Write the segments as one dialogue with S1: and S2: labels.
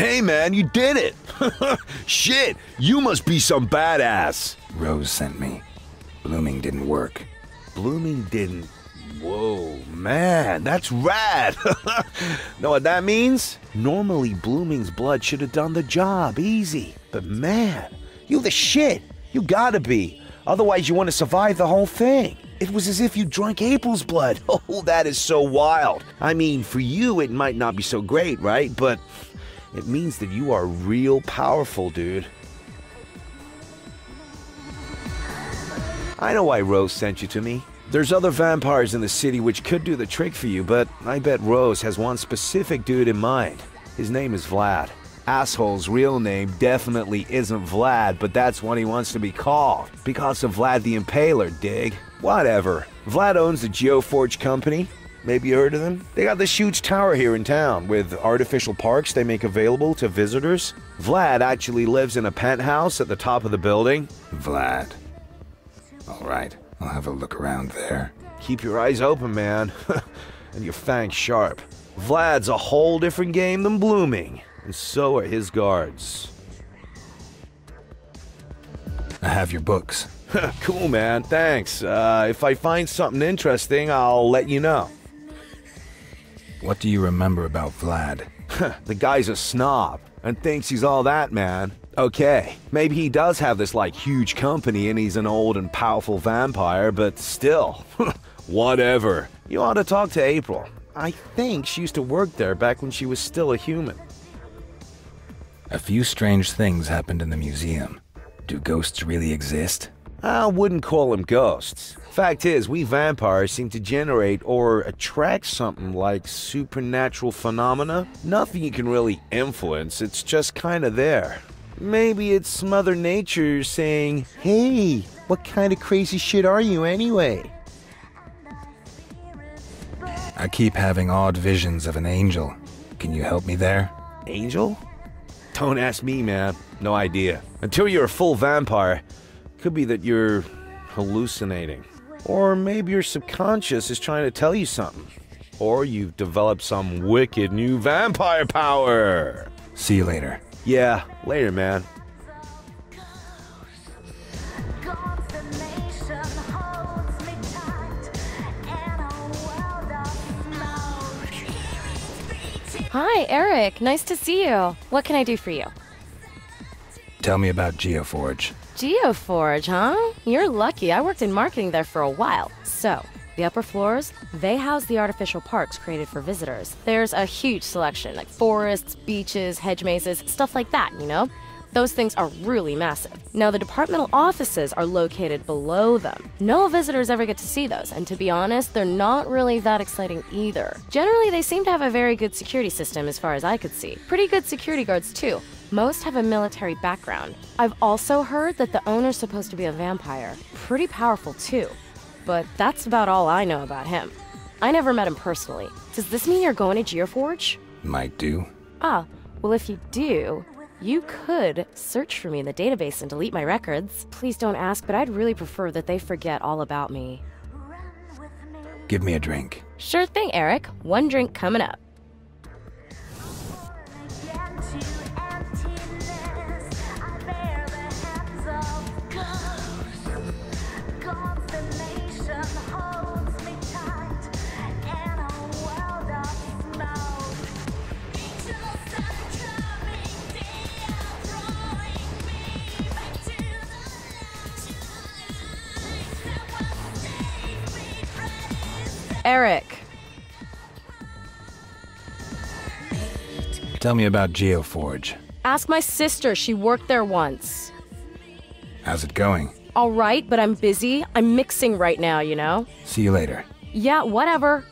S1: Hey man, you did it! Shit, you must be some badass!
S2: Rose sent me. Blooming didn't work.
S1: Blooming didn't... Whoa, man, that's rad! Know what that means? Normally, Blooming's blood should have done the job, easy. But man, you the shit! You gotta be. Otherwise, you want to survive the whole thing. It was as if you drank April's blood. Oh, that is so wild. I mean, for you, it might not be so great, right? But it means that you are real powerful, dude. I know why Rose sent you to me. There's other vampires in the city which could do the trick for you, but I bet Rose has one specific dude in mind. His name is Vlad. Asshole's real name definitely isn't Vlad, but that's what he wants to be called. Because of Vlad the Impaler, dig? Whatever. Vlad owns the Geoforge company. Maybe you heard of them? They got this huge tower here in town with artificial parks they make available to visitors. Vlad actually lives in a penthouse at the top of the building.
S2: Vlad. Alright, I'll have a look around there.
S1: Keep your eyes open, man. And your fangs sharp. Vlad's a whole different game than Blooming. And so are his guards.
S2: I have your books.
S1: Cool, man. Thanks. If I find something interesting, I'll let you know.
S2: What do you remember about Vlad?
S1: The guy's a snob and thinks he's all that, man. Okay, maybe he does have this, like, huge company and he's an old and powerful vampire, but still. Whatever. You ought to talk to April. I think she used to work there back when she was still a human.
S2: A few strange things happened in the museum. Do ghosts really exist?
S1: I wouldn't call them ghosts. Fact is, we vampires seem to generate or attract something like supernatural phenomena. Nothing you can really influence, it's just kinda there. Maybe it's Mother Nature saying, hey, what kind of crazy shit are you anyway?
S2: I keep having odd visions of an angel. Can you help me there?
S1: Angel? Don't ask me, man. No idea. Until you're a full vampire, could be that you're hallucinating. Or maybe your subconscious is trying to tell you something. Or you've developed some wicked new vampire power.
S2: See you later.
S1: Yeah, later, man.
S3: Hi, Eric. Nice to see you. What can I do for you?
S2: Tell me about Geoforge.
S3: Geoforge, huh? You're lucky. I worked in marketing there for a while. So, the upper floors, they house the artificial parks created for visitors. There's a huge selection, like forests, beaches, hedge mazes, stuff like that, you know? Those things are really massive. Now, the departmental offices are located below them. No visitors ever get to see those, and to be honest, they're not really that exciting either. Generally, they seem to have a very good security system as far as I could see. Pretty good security guards, too. Most have a military background. I've also heard that the owner's supposed to be a vampire. Pretty powerful, too. But that's about all I know about him. I never met him personally. Does this mean you're going to Geoforge?
S2: Might do.
S3: Ah, well if you do, you could search for me in the database and delete my records. Please don't ask, but I'd really prefer that they forget all about me.
S2: Give me a drink.
S3: Sure thing, Eric. One drink coming up. Eric.
S2: Tell me about Geoforge.
S3: Ask my sister. She worked there once.
S2: How's it going?
S3: All right, but I'm busy. I'm mixing right now, you know?
S2: See you later.
S3: Yeah, whatever.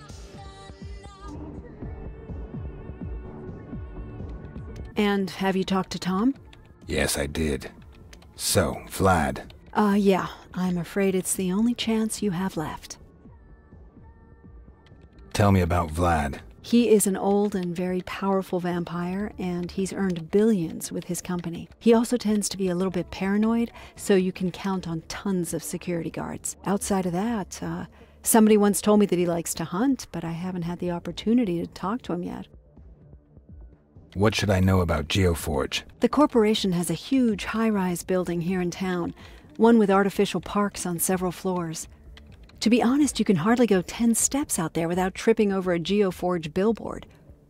S4: And have you talked to Tom?
S2: Yes, I did. So, Vlad.
S4: Yeah. I'm afraid it's the only chance you have left.
S2: Tell me about Vlad.
S4: He is an old and very powerful vampire, and he's earned billions with his company. He also tends to be a little bit paranoid, so you can count on tons of security guards. Outside of that, somebody once told me that he likes to hunt, but I haven't had the opportunity to talk to him yet.
S2: What should I know about Geoforge?
S4: The corporation has a huge high-rise building here in town, one with artificial parks on several floors. To be honest, you can hardly go 10 steps out there without tripping over a Geoforge billboard.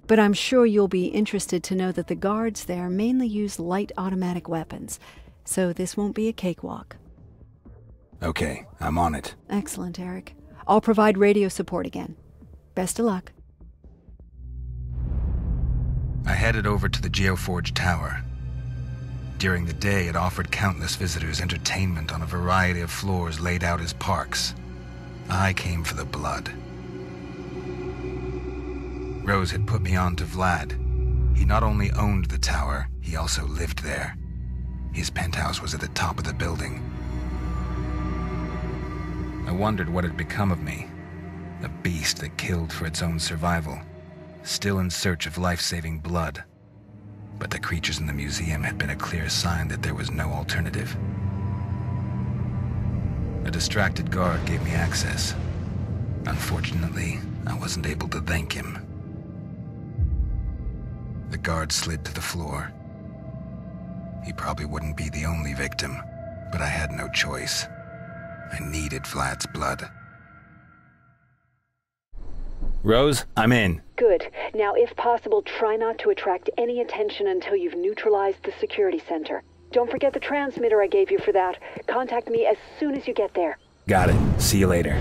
S4: But I'm sure you'll be interested to know that the guards there mainly use light automatic weapons, so this won't be a cakewalk.
S2: Okay, I'm on it.
S4: Excellent, Eric. I'll provide radio support again. Best of luck.
S2: I headed over to the Geoforge Tower. During the day, it offered countless visitors entertainment on a variety of floors laid out as parks. I came for the blood. Rose had put me on to Vlad. He not only owned the tower, he also lived there. His penthouse was at the top of the building. I wondered what had become of me, a beast that killed for its own survival, still in search of life-saving blood. But the creatures in the museum had been a clear sign that there was no alternative. A distracted guard gave me access. Unfortunately, I wasn't able to thank him. The guard slid to the floor. He probably wouldn't be the only victim, but I had no choice. I needed Vlad's blood. Rose, I'm in.
S4: Good. Now, if possible, try not to attract any attention until you've neutralized the security center. Don't forget the transmitter I gave you for that. Contact me as soon as you get there.
S2: Got it. See you later.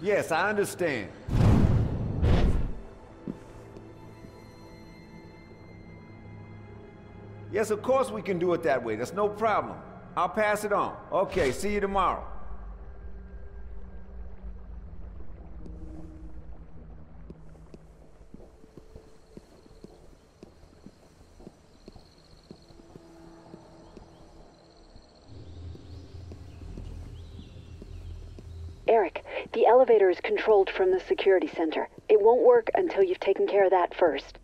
S5: Yes, I understand. Yes, of course we can do it that way. That's no problem. I'll pass it on. Okay, see you tomorrow.
S4: Eric, the elevator is controlled from the security center. It won't work until you've taken care of that first.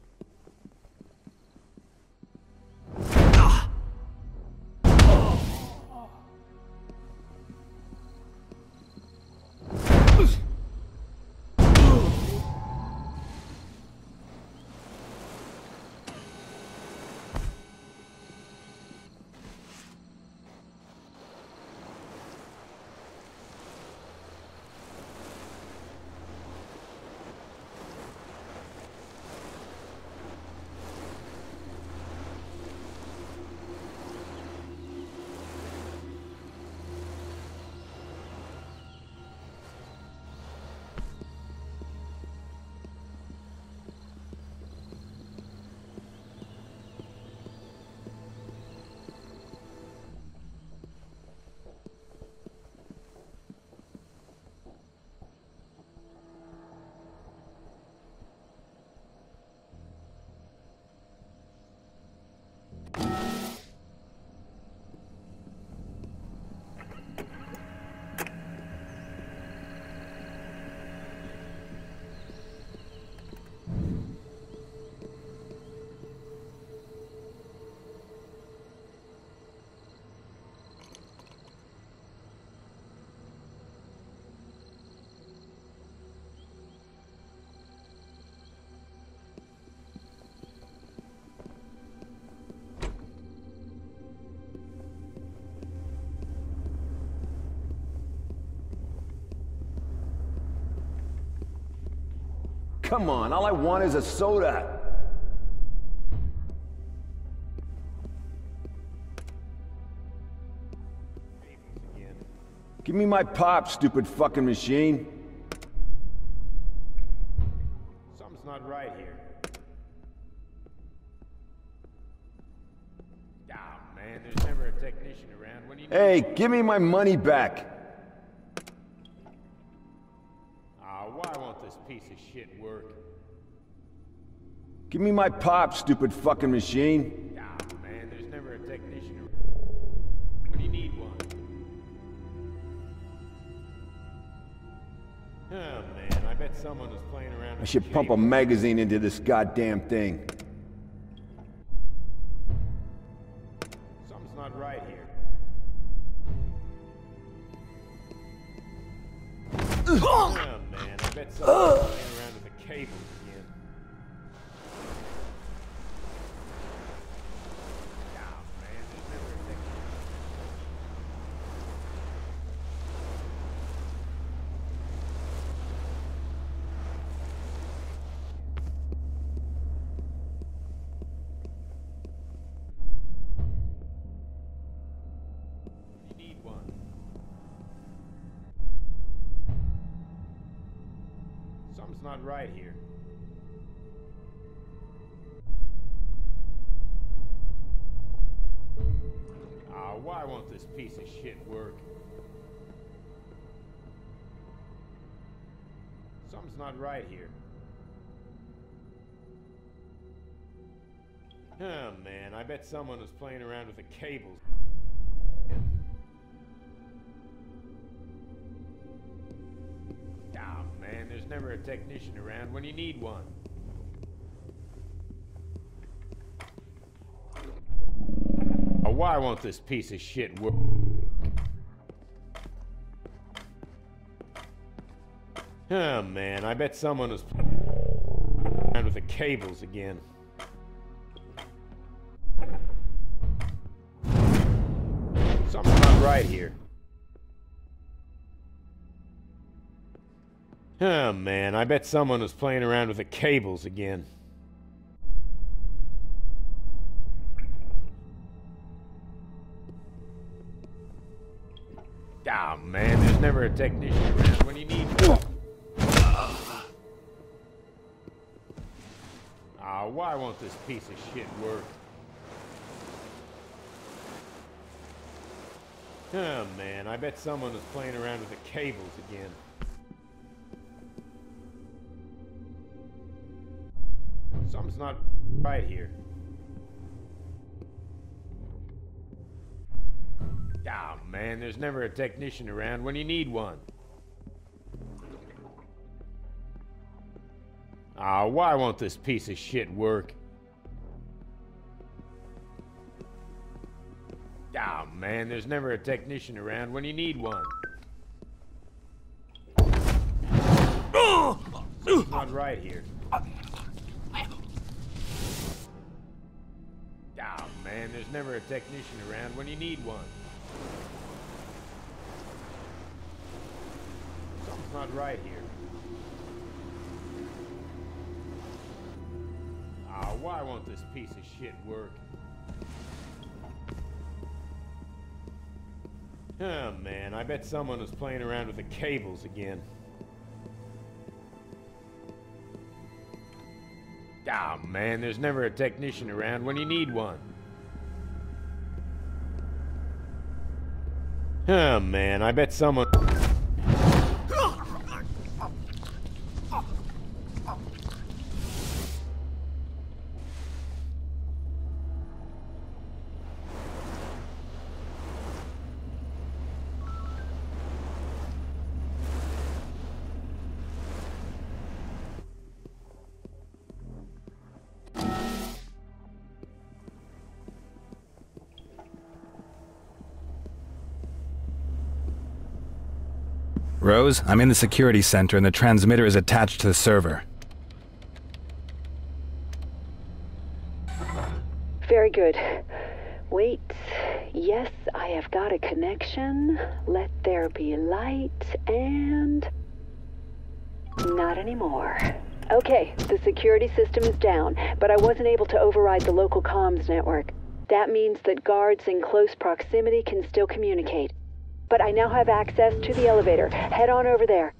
S5: Come on, all I want is a soda. Give me my pop, stupid fucking machine.
S6: Something's not right here. Oh man, there's never a technician around when you need
S5: Hey,
S6: one.
S5: give me my money back.
S6: Why won't this piece of shit work?
S5: Give me my pop, stupid fucking machine.
S6: Oh man, there's never a technician around when you need one. Oh man, I bet someone was playing around
S5: I
S6: with
S5: should
S6: the
S5: pump a
S6: cable.
S5: magazine into this goddamn thing.
S6: Something's not right here. Oh man, I bet someone was playing around with the cables again. Oh man, there's never a thing. You need one. Something's not right here. Why won't this piece of shit work? Something's not right here. Oh man, I bet someone was playing around with the cables. Oh man, there's never a technician around when you need one. Why won't this piece of shit work? Oh man, I bet someone was playing around with the cables again. Something's not right here. Oh man, I bet someone was playing around with the cables again. Oh man, there's never a technician around when you need one. Why won't this piece of shit work? Oh man, I bet someone was playing around with the cables again. Something's not right here. Oh man, there's never a technician around when you need one. Why won't this piece of shit work? Oh man, there's never a technician around when you need one. Something's not right here. Oh man, there's never a technician around when you need one. Something's not right here. Why won't this piece of shit work? Oh man, I bet someone was playing around with the cables again. Oh man, there's never a technician around when you need one. Oh man, I bet someone...
S2: Rose, I'm in the security center and the transmitter is attached to the server.
S4: Very good. Wait. Yes, I have got a connection. Let there be light and... not anymore. Okay, the security system is down, but I wasn't able to override the local comms network. That means that guards in close proximity can still communicate. But I now have access to the elevator. Head on over there.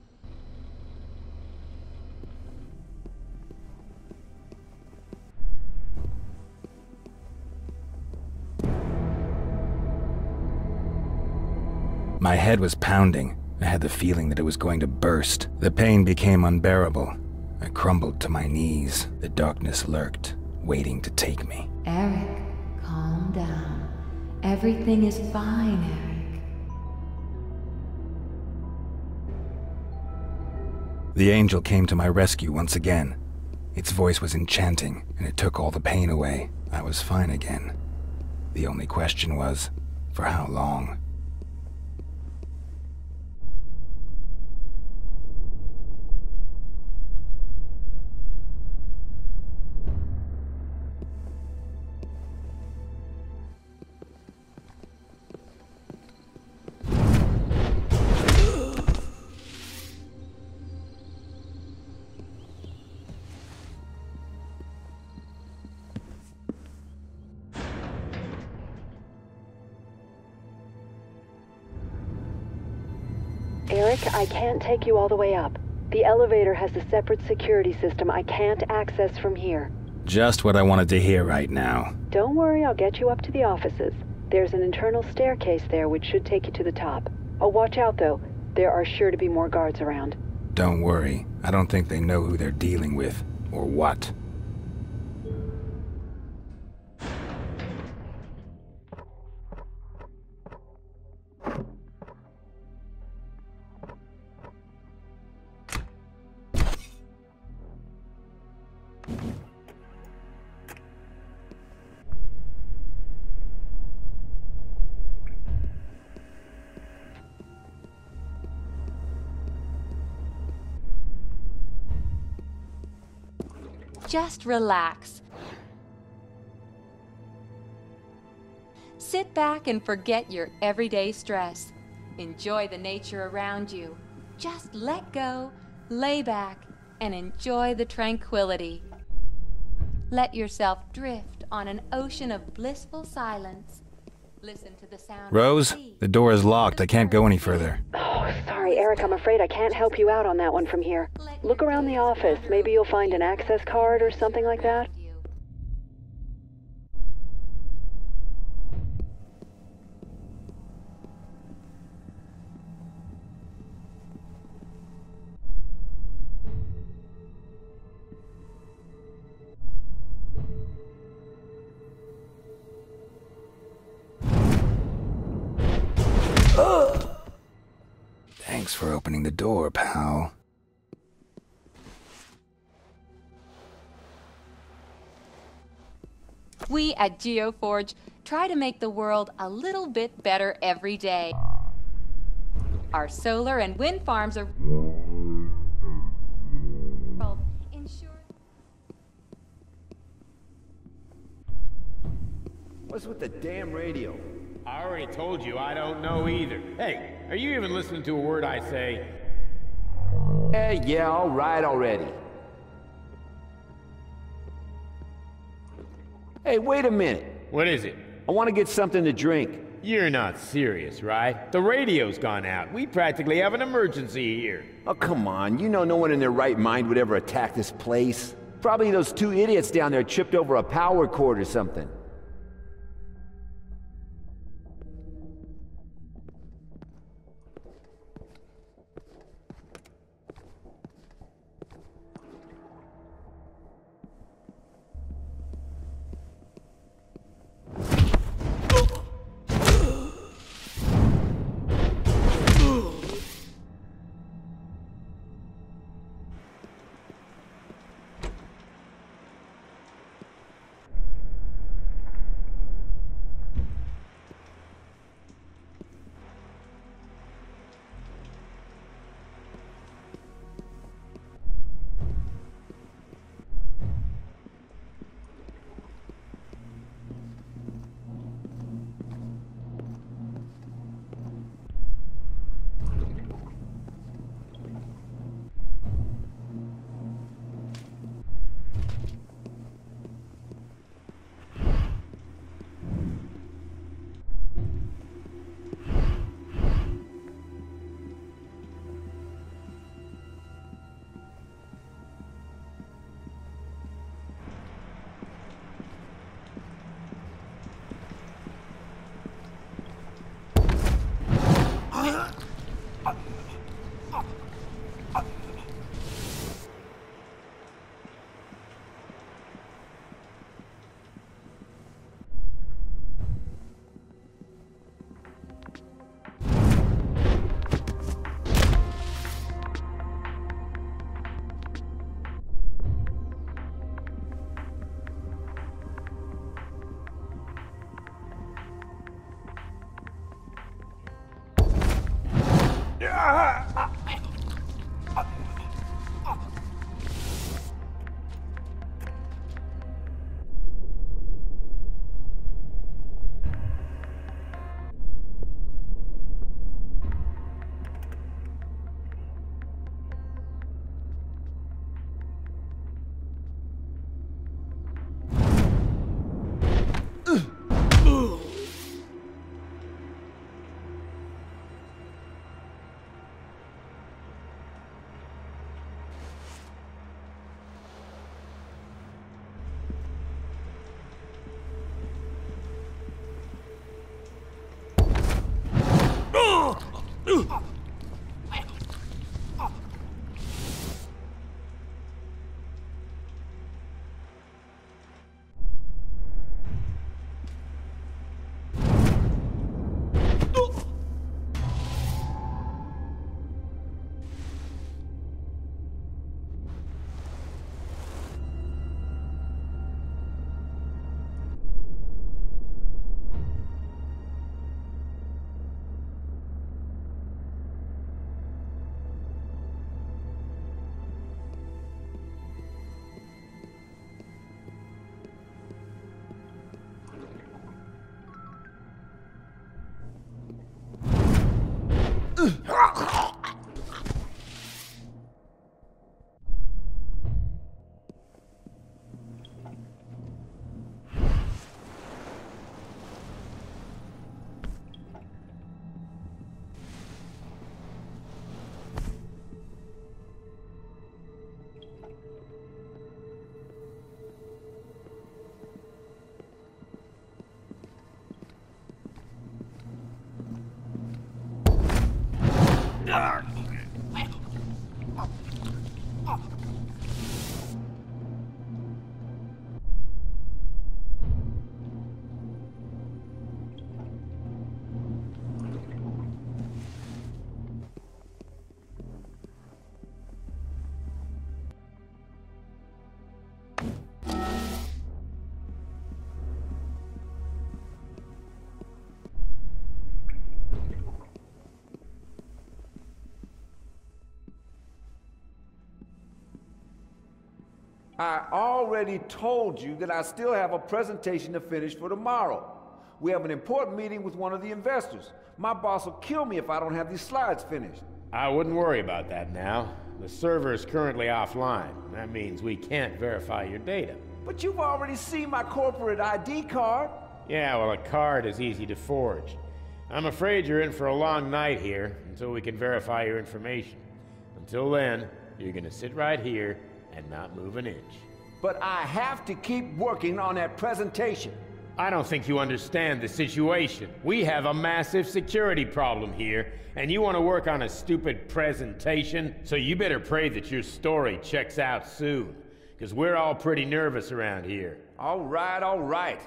S2: My head was pounding. I had the feeling that it was going to burst. The pain became unbearable. I crumbled to my knees. The darkness lurked, waiting to take me.
S7: Eric, calm down. Everything is fine, Eric.
S2: The angel came to my rescue once again. Its voice was enchanting, and it took all the pain away. I was fine again. The only question was, for how long?
S4: Eric, I can't take you all the way up. The elevator has a separate security system I can't access from here.
S2: Just what I wanted to hear right now.
S4: Don't worry, I'll get you up to the offices. There's an internal staircase there which should take you to the top. Oh, watch out though. There are sure to be more guards around.
S2: Don't worry. I don't think they know who they're dealing with, or what.
S7: Just relax. Sit back and forget your everyday stress. Enjoy the nature around you. Just let go, lay back, and enjoy the tranquility. Let yourself drift on an ocean of blissful silence. Listen to the sound
S2: Rose,
S7: of the sea.
S2: the door is locked. I can't go any further.
S4: Oh, sorry, Eric. I'm afraid I can't help you out on that one from here. Look around the office. Maybe you'll find an access card or something like that.
S2: Thanks for opening the door, pal.
S7: We at Geoforge try to make the world a little bit better every day. Our solar and wind farms are
S5: What's with the damn radio?
S6: I already told you I don't know either. Hey, are you even listening to a word I say?
S5: Yeah, all right already. Hey, wait a minute.
S6: What is it?
S5: I want to get something to drink.
S6: You're not serious, right? The radio's gone out. We practically have an emergency here.
S5: Oh, come on. You know no one in their right mind would ever attack this place. Probably those two idiots down there tripped over a power cord or something. I already told you that I still have a presentation to finish for tomorrow. We have an important meeting with one of the investors. My boss will kill me if I don't have these slides finished.
S6: I wouldn't worry about that now. The server is currently offline. That means we can't verify your data.
S5: But you've already seen my corporate ID card.
S6: Yeah, well, a card is easy to forge. I'm afraid you're in for a long night here until we can verify your information. Until then, you're gonna sit right here and not move an inch.
S5: But I have to keep working on that presentation.
S6: I don't think you understand the situation. We have a massive security problem here, and you want to work on a stupid presentation? So you better pray that your story checks out soon, because we're all pretty nervous around here.
S5: All right, all right.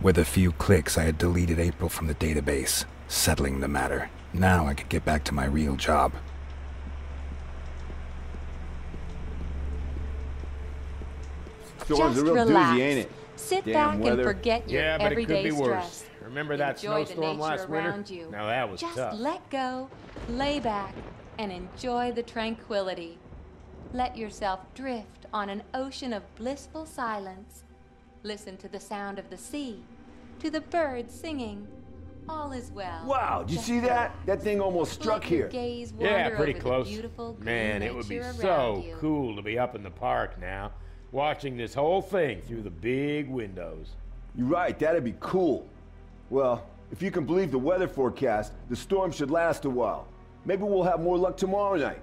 S2: With a few clicks, I had deleted April from the database, settling the matter. Now I could get back to my real job.
S5: Storm's a real
S7: relax.
S5: doozy, ain't it?
S7: Sit
S5: Damn
S7: back
S5: weather.
S7: and forget your
S6: Yeah, but it could
S7: everyday
S6: be worse.
S7: stress.
S6: Remember that
S7: Enjoy the
S6: snowstorm
S7: nature
S6: last winter?
S7: around you.
S6: Now that was
S7: Just
S6: tough.
S7: let go, lay back, and enjoy the tranquility. Let yourself drift on an ocean of blissful silence. Listen to the sound of the sea, to the birds singing. All is well.
S5: Wow, did you
S7: Just
S5: see that? That thing almost struck
S7: let your
S5: here.
S7: gaze
S6: Yeah,
S7: wander
S6: pretty
S7: over
S6: close.
S7: The beautiful green
S6: Man, it would be
S7: nature
S6: so
S7: around you.
S6: cool to be up in the park now, watching this whole thing through the big windows.
S5: You're right, that'd be cool. Well, if you can believe the weather forecast, the storm should last a while. Maybe we'll have more luck tomorrow night.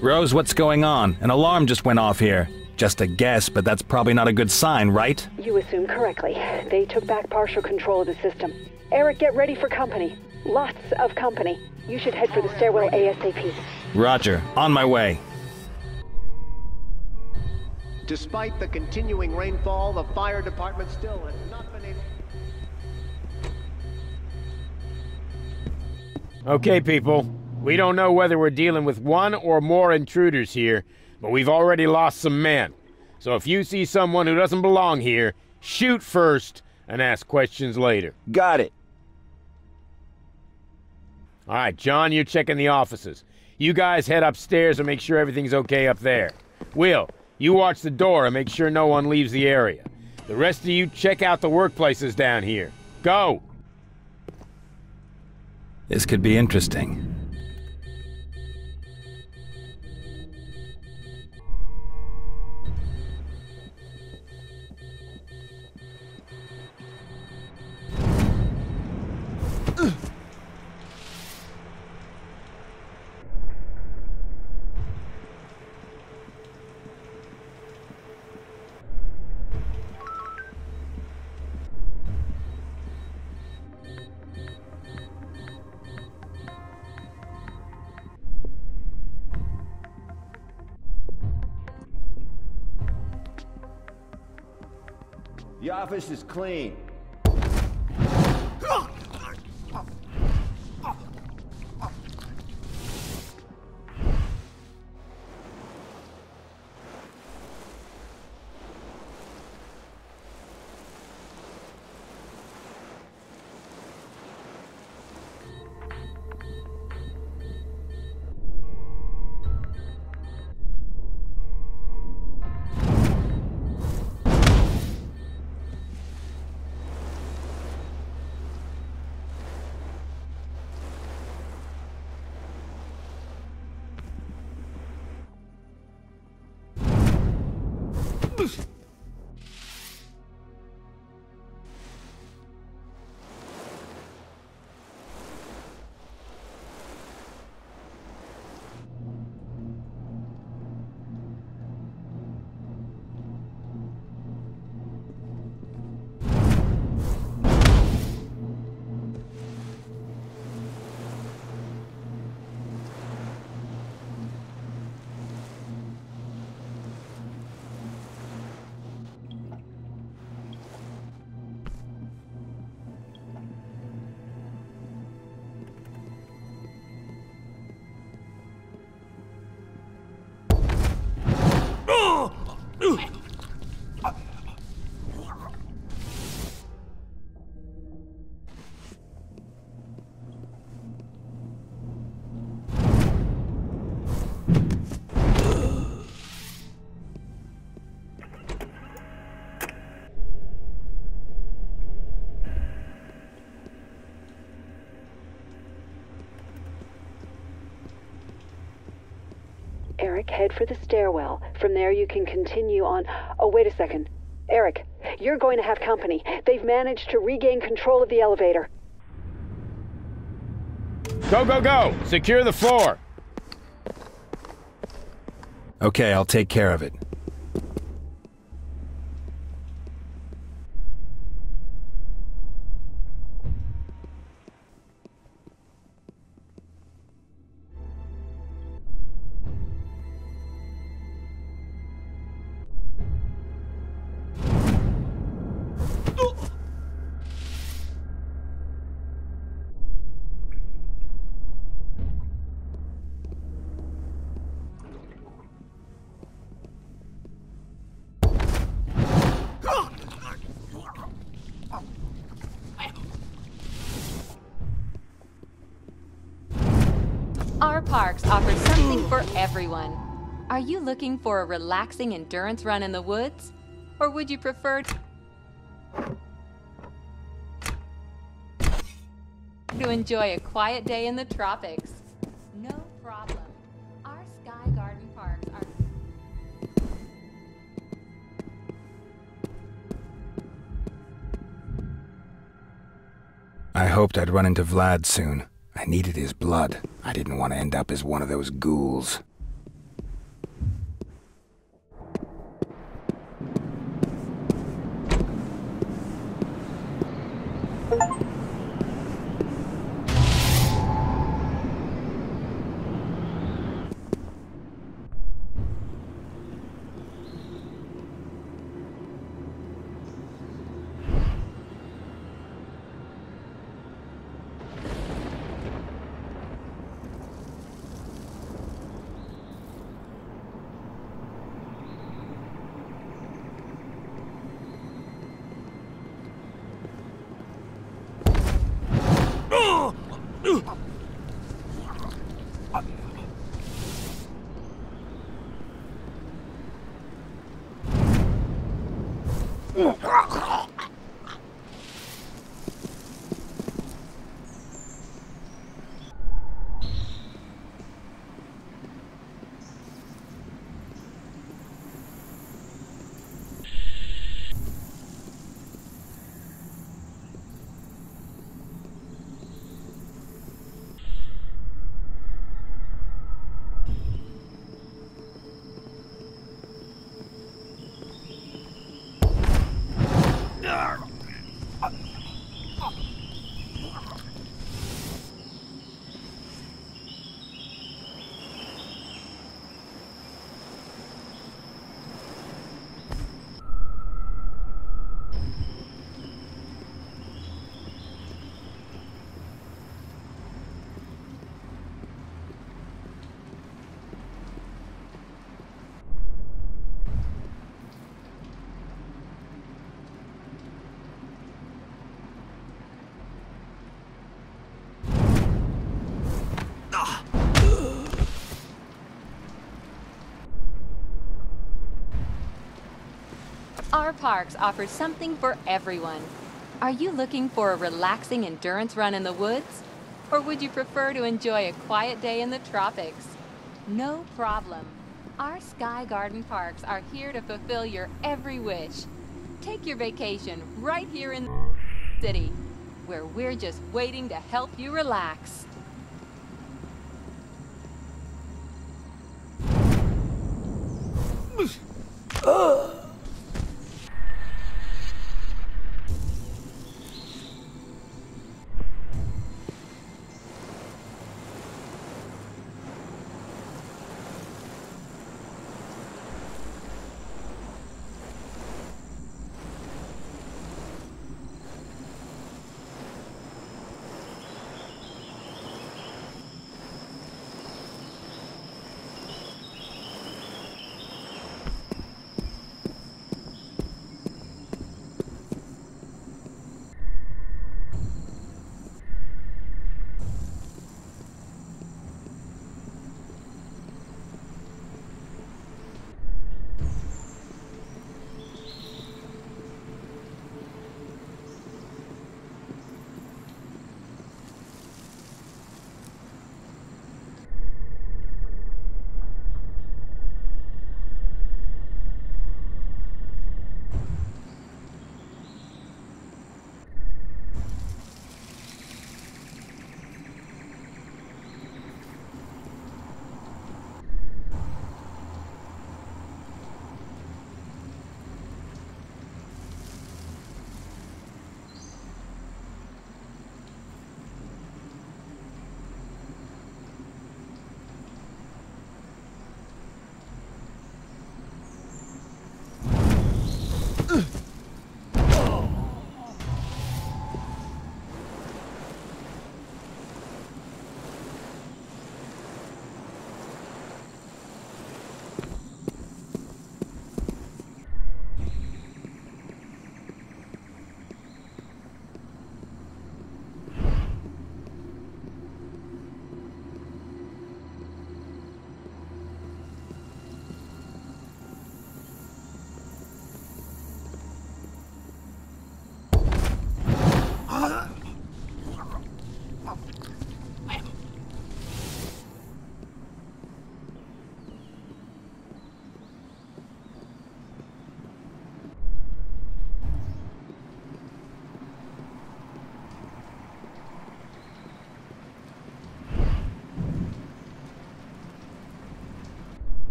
S2: Rose, what's going on? An alarm just went off here. Just a guess, but that's probably not a good sign, right?
S4: You assume correctly. They took back partial control of the system. Eric, get ready for company. Lots of company. You should head for the stairwell ASAP.
S2: Roger. On my way.
S8: Despite the continuing rainfall, the fire department still has not been able...
S6: Okay, people. We don't know whether we're dealing with one or more intruders here, but we've already lost some men. So if you see someone who doesn't belong here, shoot first and ask questions later.
S1: Got it.
S6: All right, John, you're checking the offices. You guys head upstairs and make sure everything's okay up there. Will, you watch the door and make sure no one leaves the area. The rest of you check out the workplaces down here. Go!
S2: This could be interesting.
S5: The office is clean.
S4: Eric, head for the stairwell. From there you can continue on... Oh, wait a second. Eric, you're going to have company. They've managed to regain control of the elevator.
S6: Go, go, go! Secure the floor!
S2: Okay, I'll take care of it.
S7: Our parks offer something for everyone. Are you looking for a relaxing endurance run in the woods? Or would you prefer to enjoy a quiet day in the tropics? No problem. Our Sky Garden parks are...
S2: I hoped I'd run into Vlad soon. I needed his blood. I didn't want to end up as one of those ghouls.
S7: Our parks offer something for everyone. Are you looking for a relaxing endurance run in the woods? Or would you prefer to enjoy a quiet day in the tropics? No problem. Our Sky Garden parks are here to fulfill your every wish. Take your vacation right here in the city, where we're just waiting to help you relax.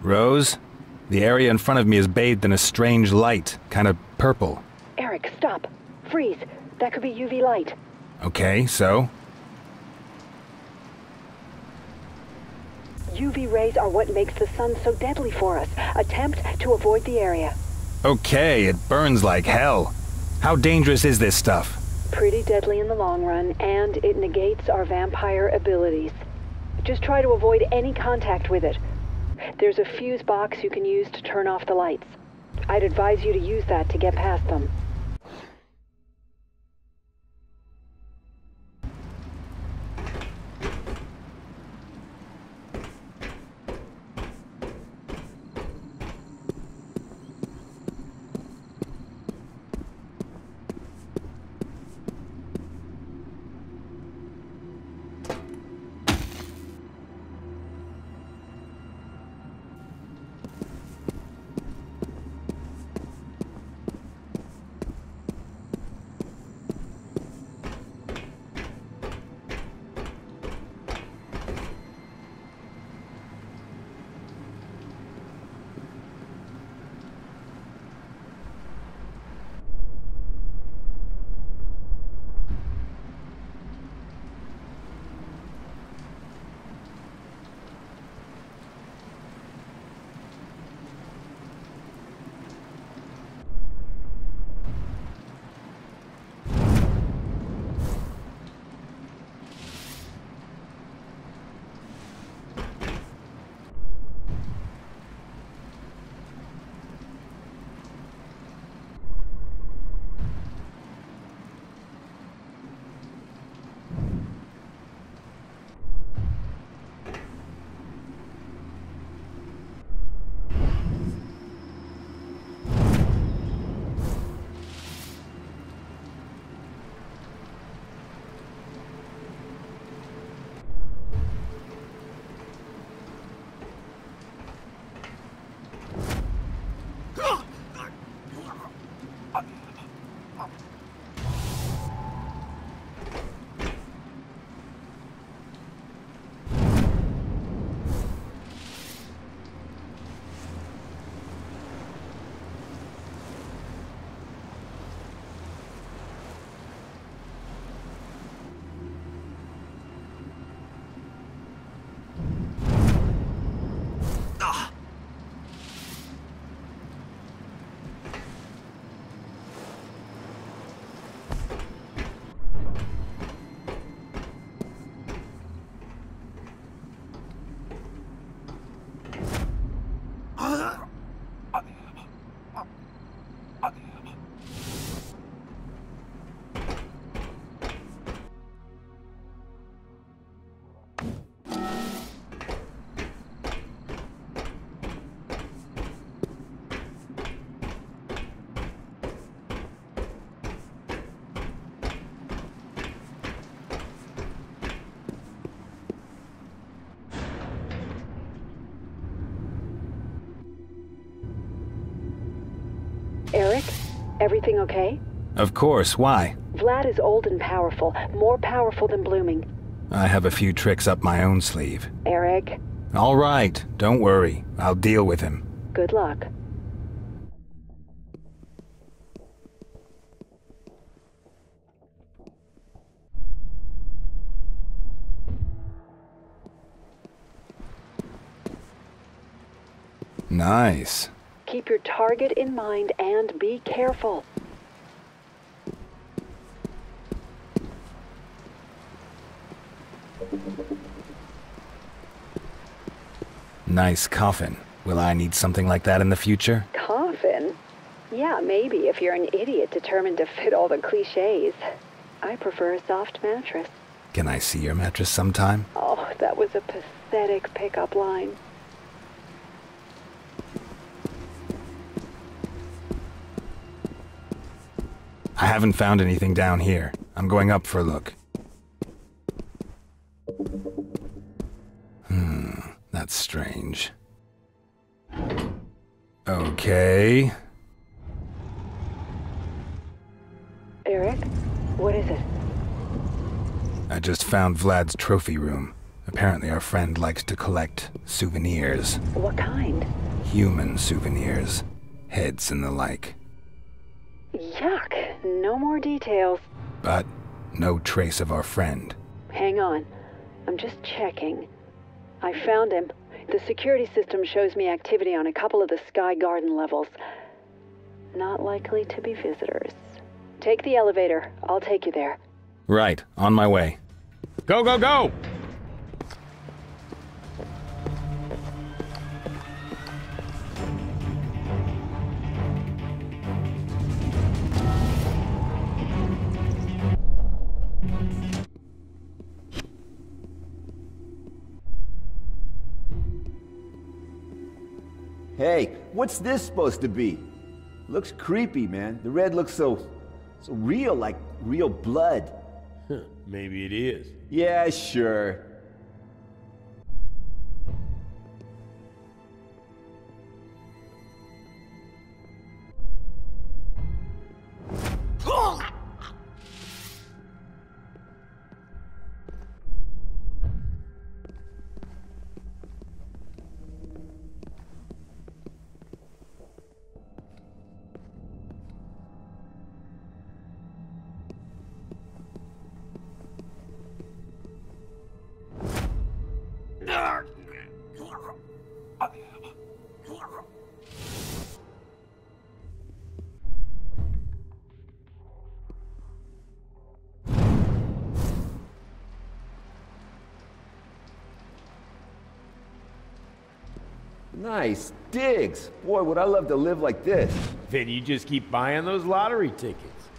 S2: Rose? The area in front of me is bathed in a strange light, kind of purple.
S4: Eric, stop. Freeze. That could be UV light.
S2: Okay, so?
S4: UV rays are what makes the sun so deadly for us. Attempt to avoid the area.
S2: Okay, it burns like hell. How dangerous is this stuff?
S4: Pretty deadly in the long run, and it negates our vampire abilities. Just try to avoid any contact with it. There's a fuse box you can use to turn off the lights. I'd advise you to use that to get past them. Eric, everything okay?
S2: Of course, why?
S4: Vlad is old and powerful, more powerful than Blooming.
S2: I have a few tricks up my own sleeve.
S4: Eric.
S2: All right, don't worry. I'll deal with him.
S4: Good luck.
S2: Nice.
S4: Keep your target in mind and be careful.
S2: Nice coffin. Will I need something like that in the future?
S4: Coffin? Yeah, maybe if you're an idiot determined to fit all the cliches. I prefer a soft mattress.
S2: Can I see your mattress sometime?
S4: Oh, that was a pathetic pickup line.
S2: Haven't found anything down here. I'm going up for a look. That's strange. Okay.
S4: Eric, what is it?
S2: I just found Vlad's trophy room. Apparently our friend likes to collect souvenirs.
S4: What kind?
S2: Human souvenirs. Heads and the like.
S4: Yuck. No more details.
S2: But no trace of our friend.
S4: Hang on. I'm just checking. I found him. The security system shows me activity on a couple of the Sky Garden levels. Not likely to be visitors. Take the elevator. I'll take you there.
S2: Right, on my way.
S6: Go, go, go!
S5: Hey, what's this supposed to be? Looks creepy, man. The red looks so real, like real blood.
S6: Maybe it is.
S5: Yeah, sure. Nice digs. Boy, would I love to live like this.
S6: Then you just keep buying those lottery tickets.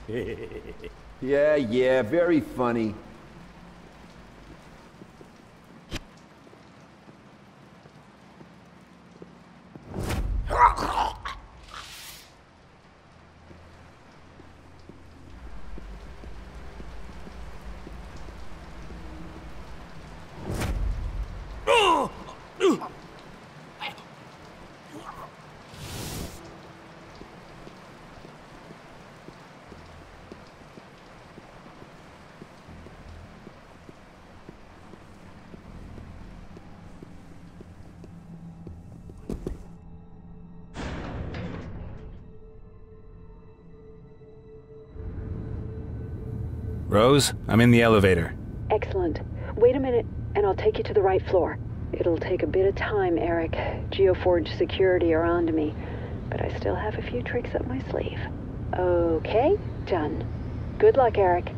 S5: Yeah, very funny.
S2: Rose, I'm in the elevator.
S4: Excellent. Wait a minute, and I'll take you to the right floor. It'll take a bit of time, Eric. Geoforge security are onto me, but I still have a few tricks up my sleeve. Okay, done. Good luck, Eric.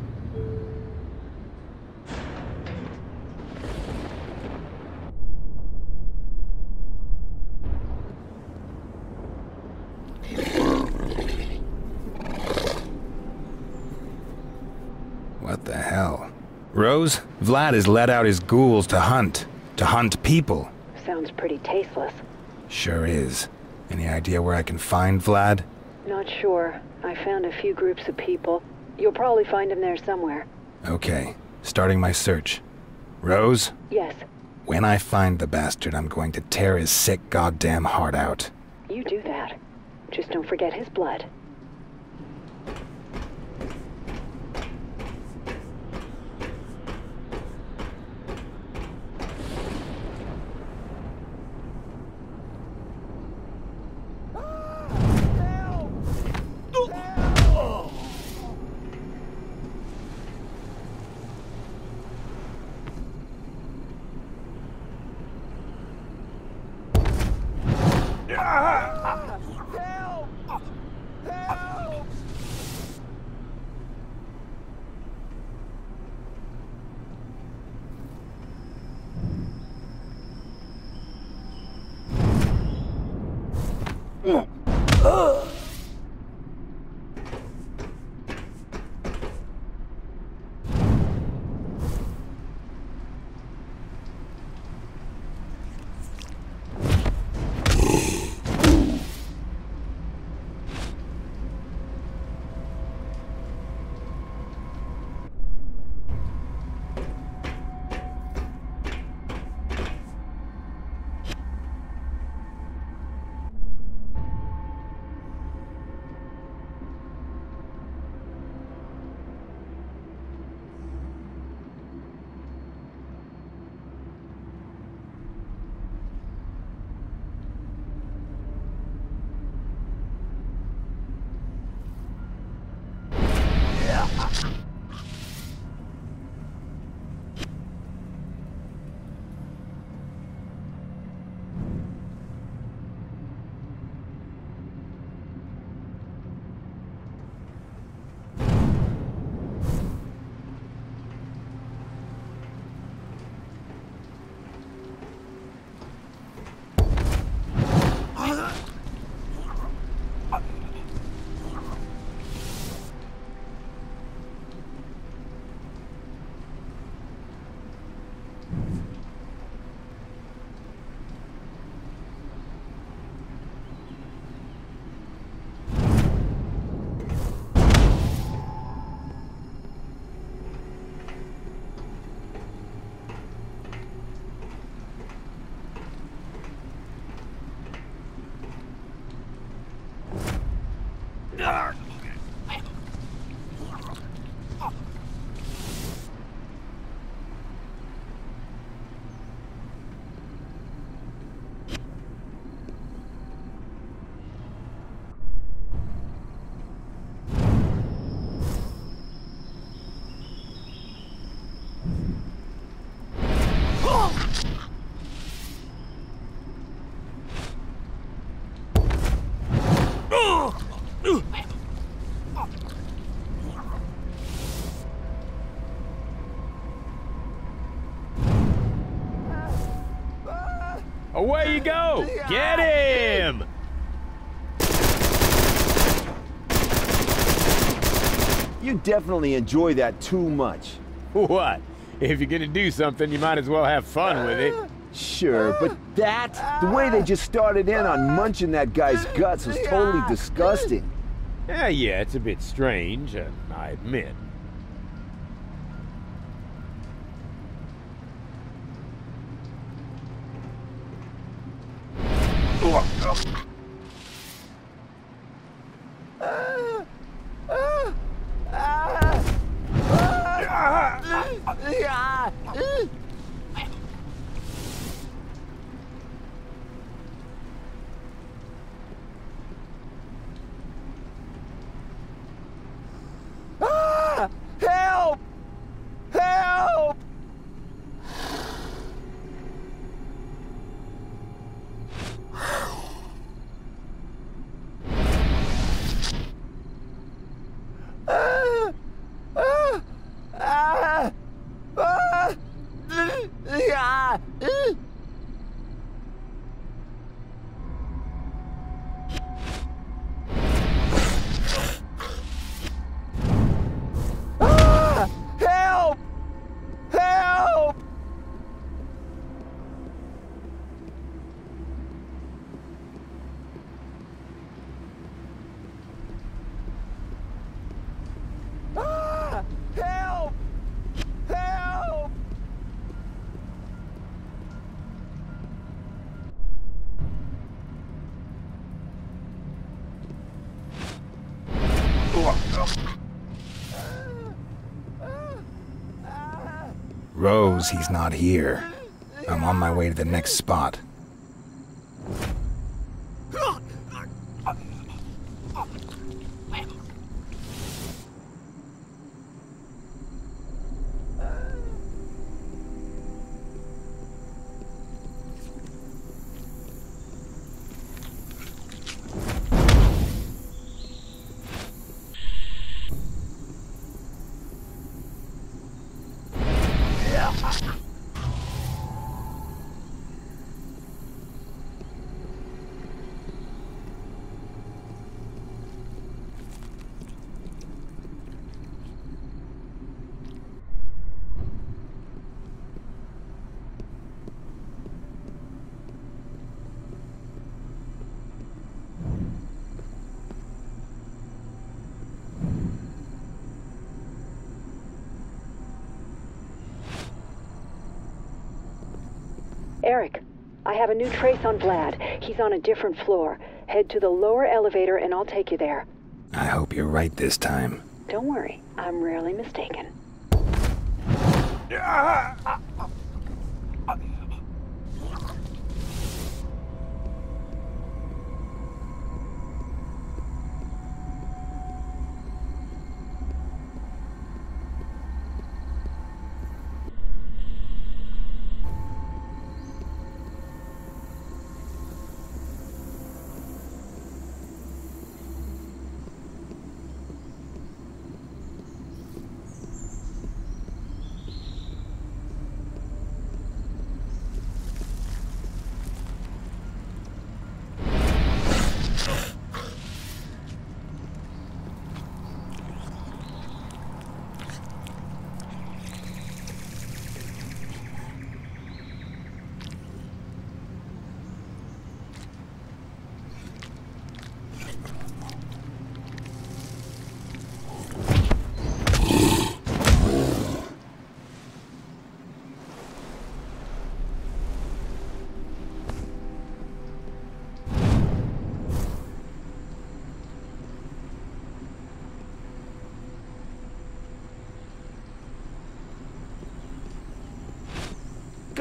S2: What the hell? Rose, Vlad has let out his ghouls to hunt people.
S4: Sounds pretty tasteless.
S2: Sure is. Any idea where I can find Vlad?
S4: Not sure. I found a few groups of people. You'll probably find him there somewhere.
S2: Okay, starting my search. Rose?
S4: Yes.
S2: When I find the bastard, I'm going to tear his sick goddamn heart out.
S4: You do that. Just don't forget his blood.
S6: Away you go! Get him!
S5: You definitely enjoy that too much.
S6: What? If you're gonna do something, you might as well have fun with it.
S5: Sure, but the way they just started in on munching that guy's guts was totally disgusting.
S6: Yeah, it's a bit strange, I admit.
S5: Help! Help! Help! Help! Help! Help!
S2: Rose, he's not here. I'm on my way to the next spot.
S4: Eric, I have a new trace on Vlad. He's on a different floor. Head to the lower elevator and I'll take you there.
S2: I hope you're right this time.
S4: Don't worry, I'm rarely mistaken.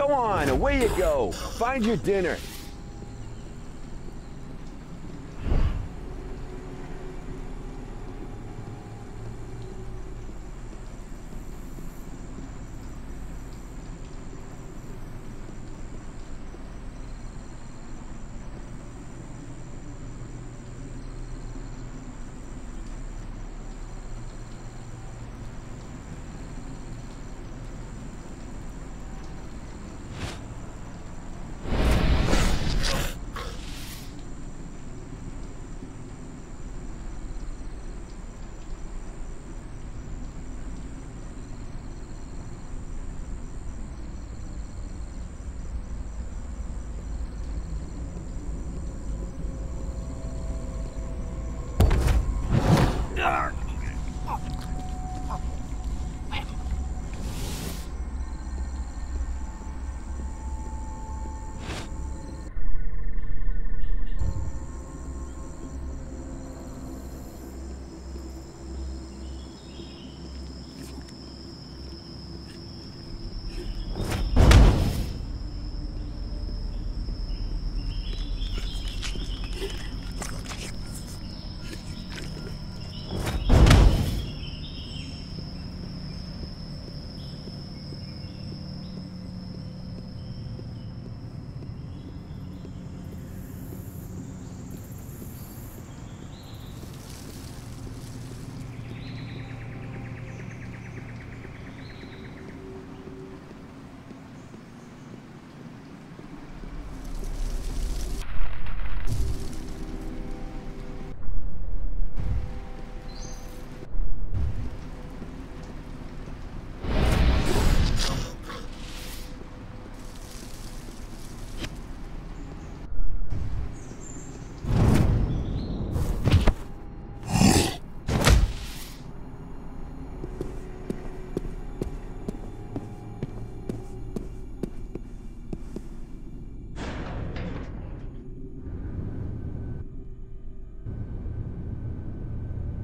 S5: Come on, away you go. Find your dinner.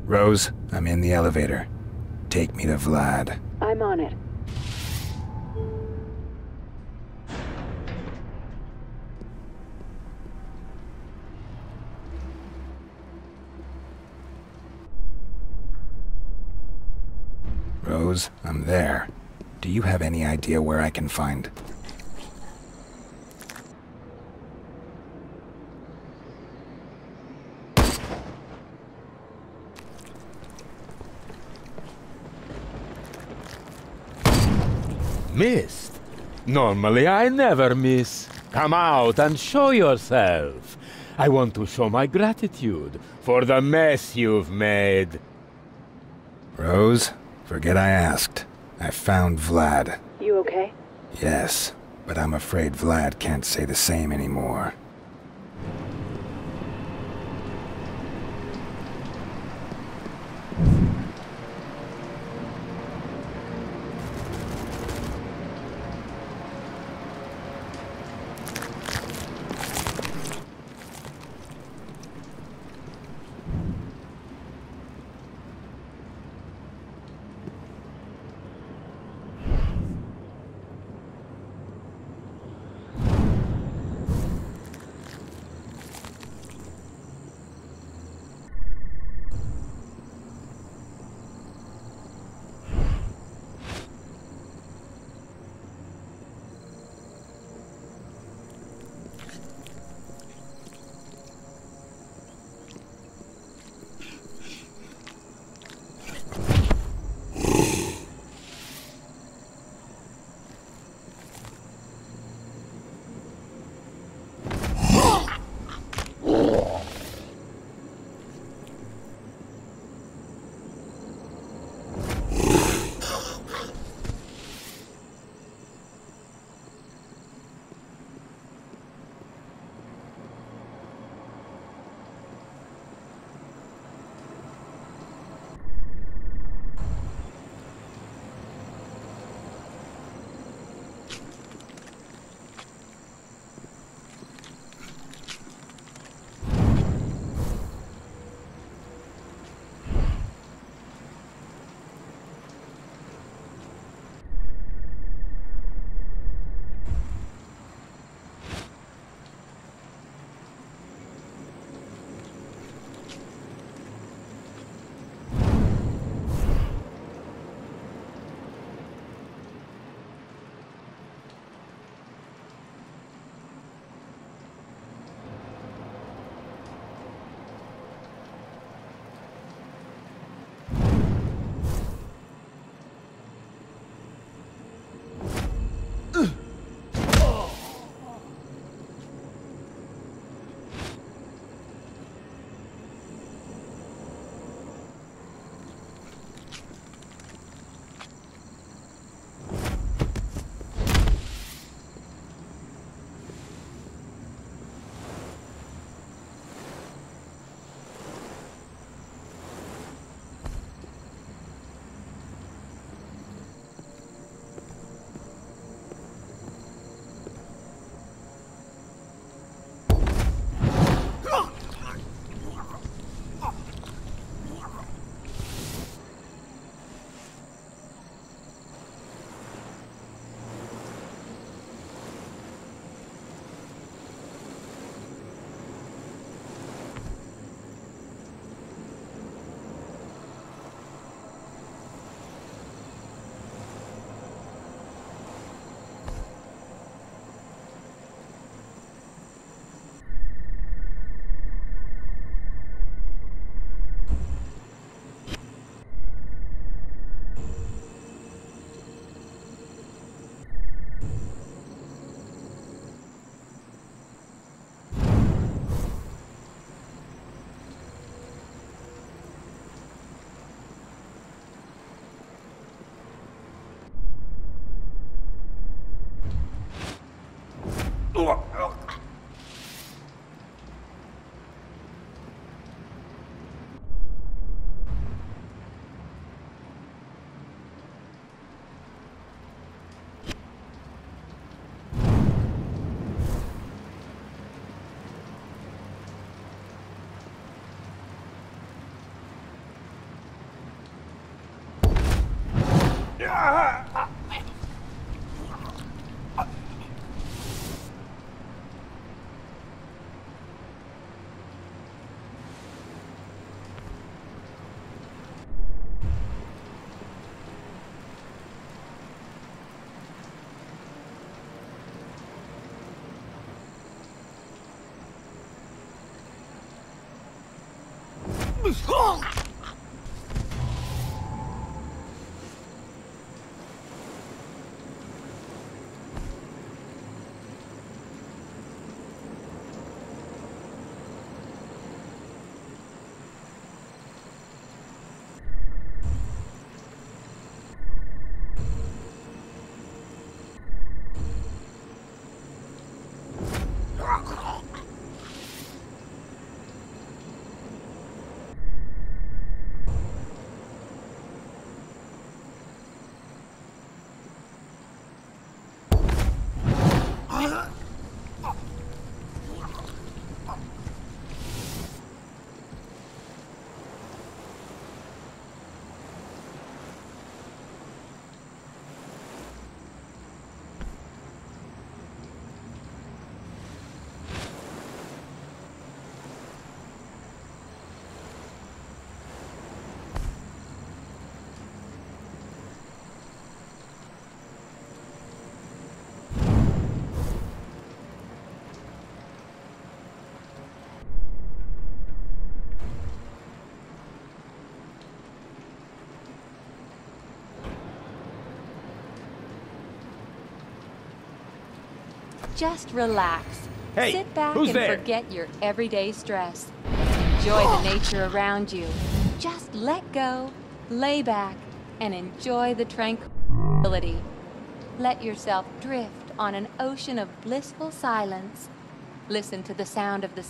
S2: Rose, I'm in the elevator. Take me to Vlad.
S4: I'm on it.
S2: Rose, I'm there. Do you have any idea where I can find...
S6: Missed? Normally I never miss. Come out and show yourself. I want to show my gratitude for the mess you've made.
S2: Rose, forget I asked. I found Vlad.
S4: You okay?
S2: Yes, but I'm afraid Vlad can't say the same anymore.
S7: Just relax.
S6: Hey,
S7: Sit back
S6: who's
S7: and
S6: there?
S7: forget your everyday stress. Enjoy the nature around you. Just let go, lay back, and enjoy the tranquility. Let yourself drift on an ocean of blissful silence. Listen to the sound of the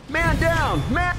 S1: Man down! Man!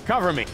S6: Cover me.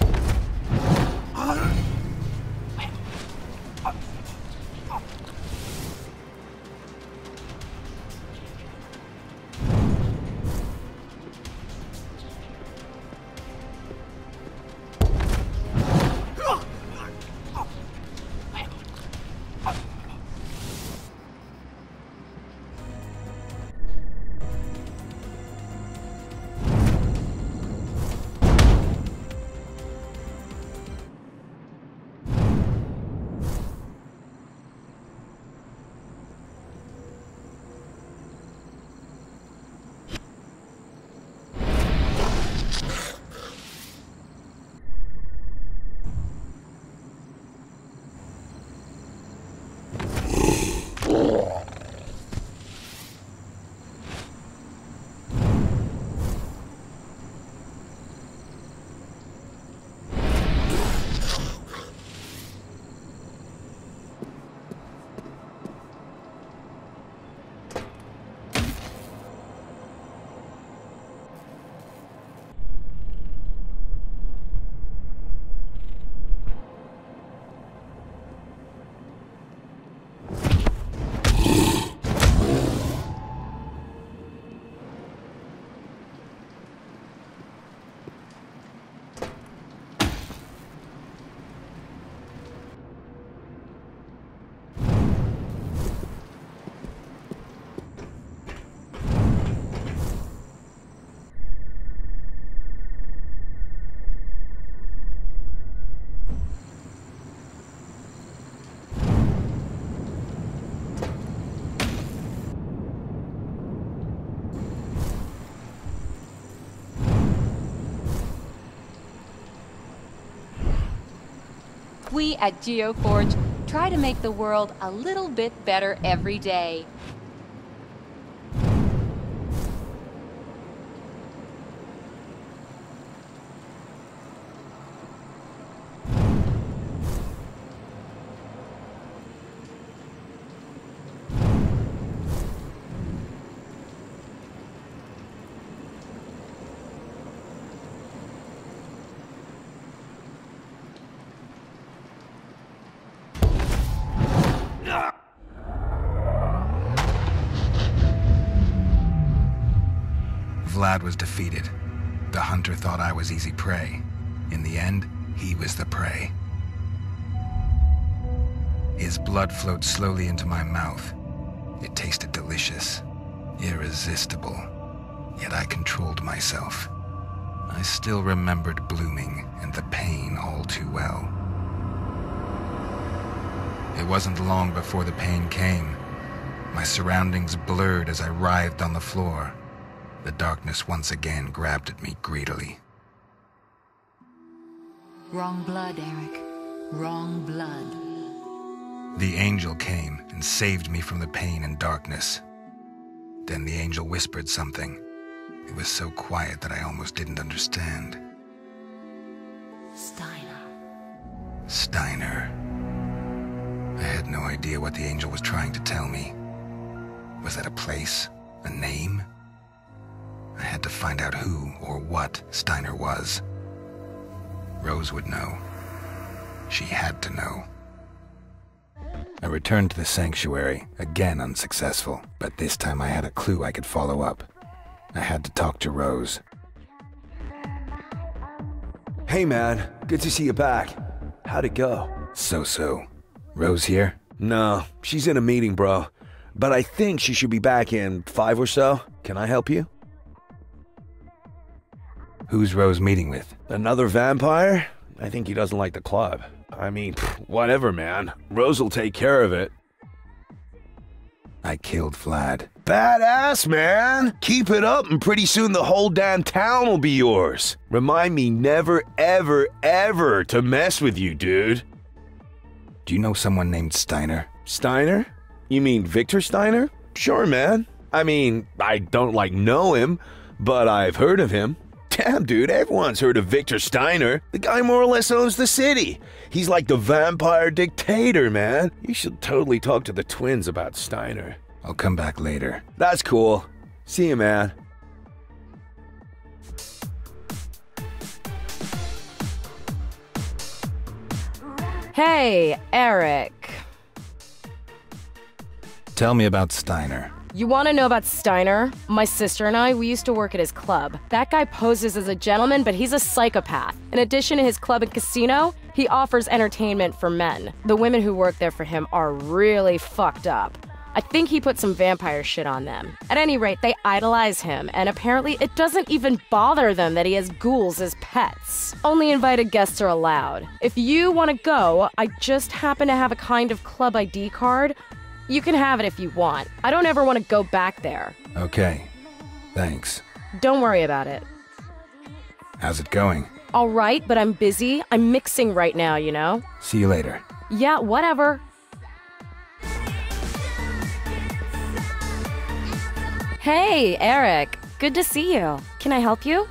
S7: We at Geoforge try to make the world a little bit better every day.
S2: Vlad was defeated. The hunter thought I was easy prey. In the end, he was the prey. His blood flowed slowly into my mouth. It tasted delicious, irresistible, yet I controlled myself. I still remembered blooming and the pain all too well. It wasn't long before the pain came. My surroundings blurred as I writhed on the floor. The darkness once again grabbed at me greedily.
S9: Wrong blood, Eric. Wrong blood.
S2: The angel came and saved me from the pain and darkness. Then the angel whispered something. It was so quiet that I almost didn't understand.
S9: Steiner.
S2: Steiner. I had no idea what the angel was trying to tell me. Was that a place? A name? I had to find out who or what Steiner was. Rose would know. She had to know. I returned to the sanctuary, again unsuccessful, but this time I had a clue I could follow up. I had to talk to Rose.
S1: Hey man, good to see you back. How'd it go?
S2: So-so. Rose here?
S1: No, she's in a meeting, bro. but I think she should be back in 5 or so. Can I help you?
S2: Who's Rose meeting with?
S1: Another vampire? I think he doesn't like the club. I mean, whatever, man. Rose will take care of it.
S2: I killed Vlad.
S1: Badass, man! Keep it up and pretty soon the whole damn town will be yours. Remind me never, ever, ever to mess with you, dude.
S2: Do you know someone named Steiner?
S1: Steiner? You mean Victor Steiner? Sure, man. I mean, I don't know him, but I've heard of him. Damn, dude, everyone's heard of Victor Steiner. The guy more or less owns the city. He's like the vampire dictator, man. You should totally talk to the twins about Steiner.
S2: I'll come back later.
S1: That's cool. See you, man.
S3: Hey, Eric.
S2: Tell me about Steiner.
S3: You want to know about Steiner? My sister and I, we used to work at his club. That guy poses as a gentleman, but he's a psychopath. In addition to his club and casino, he offers entertainment for men. The women who work there for him are really fucked up. I think he put some vampire shit on them. At any rate, they idolize him, and apparently it doesn't even bother them that he has ghouls as pets. Only invited guests are allowed. If you want to go, I just happen to have a kind of club ID card. You can have it if you want. I don't ever want to go back there.
S2: Okay. Thanks.
S3: Don't worry about it.
S2: How's it going?
S3: All right, but I'm busy. I'm mixing right now, you know?
S2: See you later.
S3: Yeah, whatever. Hey, Eric. Good to see you. Can I help you?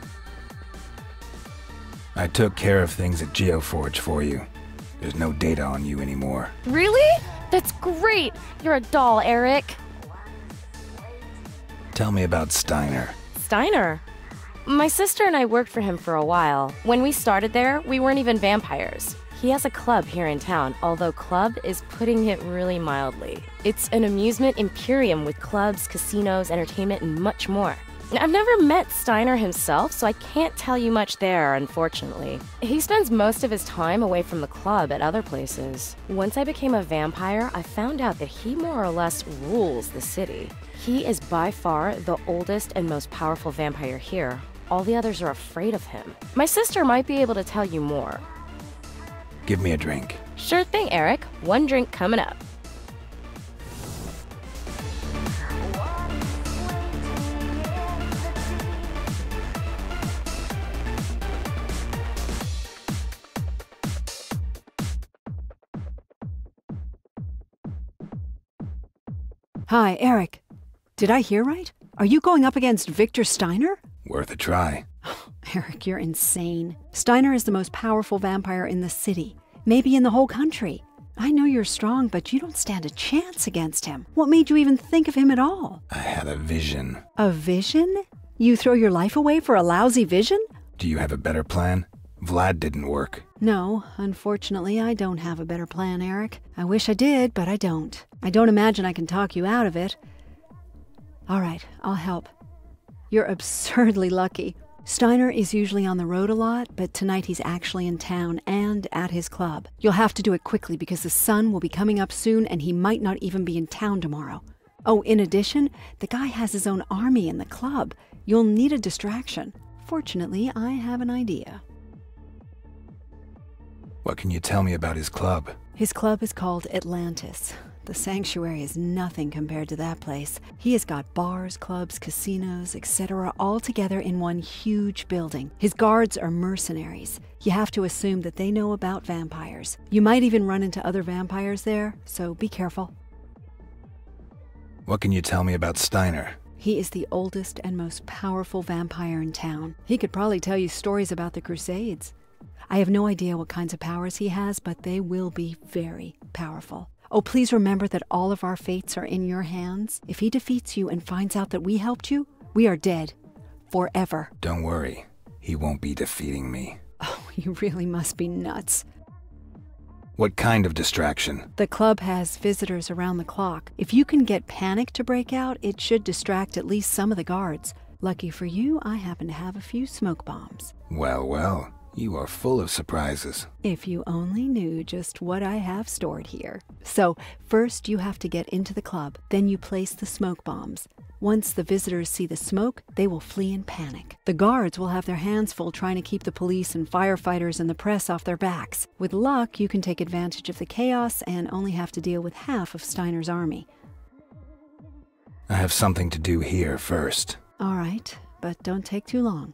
S2: I took care of things at Geoforge for you. There's no data on you anymore.
S3: Really? That's great! You're a doll, Eric.
S2: Tell me about Steiner.
S3: Steiner? My sister and I worked for him for a while. When we started there, we weren't even vampires. He has a club here in town, although club is putting it really mildly. It's an amusement imperium with clubs, casinos, entertainment, and much more. I've never met Steiner himself, so I can't tell you much there, unfortunately. He spends most of his time away from the club at other places. Once I became a vampire, I found out that he more or less rules the city. He is by far the oldest and most powerful vampire here. All the others are afraid of him. My sister might be able to tell you more.
S2: Give me a drink.
S3: Sure thing, Eric. One drink coming up.
S4: Hi, Eric. Did I hear right? Are you going up against Victor Steiner?
S2: Worth a try.
S4: Eric, you're insane. Steiner is the most powerful vampire in the city, maybe in the whole country. I know you're strong, but you don't stand a chance against him. What made you even think of him at all?
S2: I had a vision.
S4: A vision? You throw your life away for a lousy vision?
S2: Do you have a better plan? Vlad didn't work.
S4: No, unfortunately, I don't have a better plan, Eric. I wish I did, but I don't. I don't imagine I can talk you out of it. All right, I'll help. You're absurdly lucky. Steiner is usually on the road a lot, but tonight he's actually in town and at his club. You'll have to do it quickly because the sun will be coming up soon and he might not even be in town tomorrow. Oh, in addition, the guy has his own army in the club. You'll need a distraction. Fortunately, I have an idea.
S2: What can you tell me about his club?
S4: His club is called Atlantis. The sanctuary is nothing compared to that place. He has got bars, clubs, casinos, etc. all together in one huge building. His guards are mercenaries. You have to assume that they know about vampires. You might even run into other vampires there, so be careful.
S2: What can you tell me about Steiner?
S4: He is the oldest and most powerful vampire in town. He could probably tell you stories about the Crusades. I have no idea what kinds of powers he has, but they will be very powerful. Oh, please remember that all of our fates are in your hands. If he defeats you and finds out that we helped you, we are dead. Forever.
S2: Don't worry. He won't be defeating me.
S4: Oh, you really must be nuts.
S2: What kind of distraction?
S4: The club has visitors around the clock. If you can get panic to break out, it should distract at least some of the guards. Lucky for you, I happen to have a few smoke bombs.
S2: Well, well. You are full of surprises.
S4: If you only knew just what I have stored here. So, first you have to get into the club, then you place the smoke bombs. Once the visitors see the smoke, they will flee in panic. The guards will have their hands full trying to keep the police and firefighters and the press off their backs. With luck, you can take advantage of the chaos and only have to deal with half of Steiner's army.
S2: I have something to do here first.
S4: All right, but don't take too long.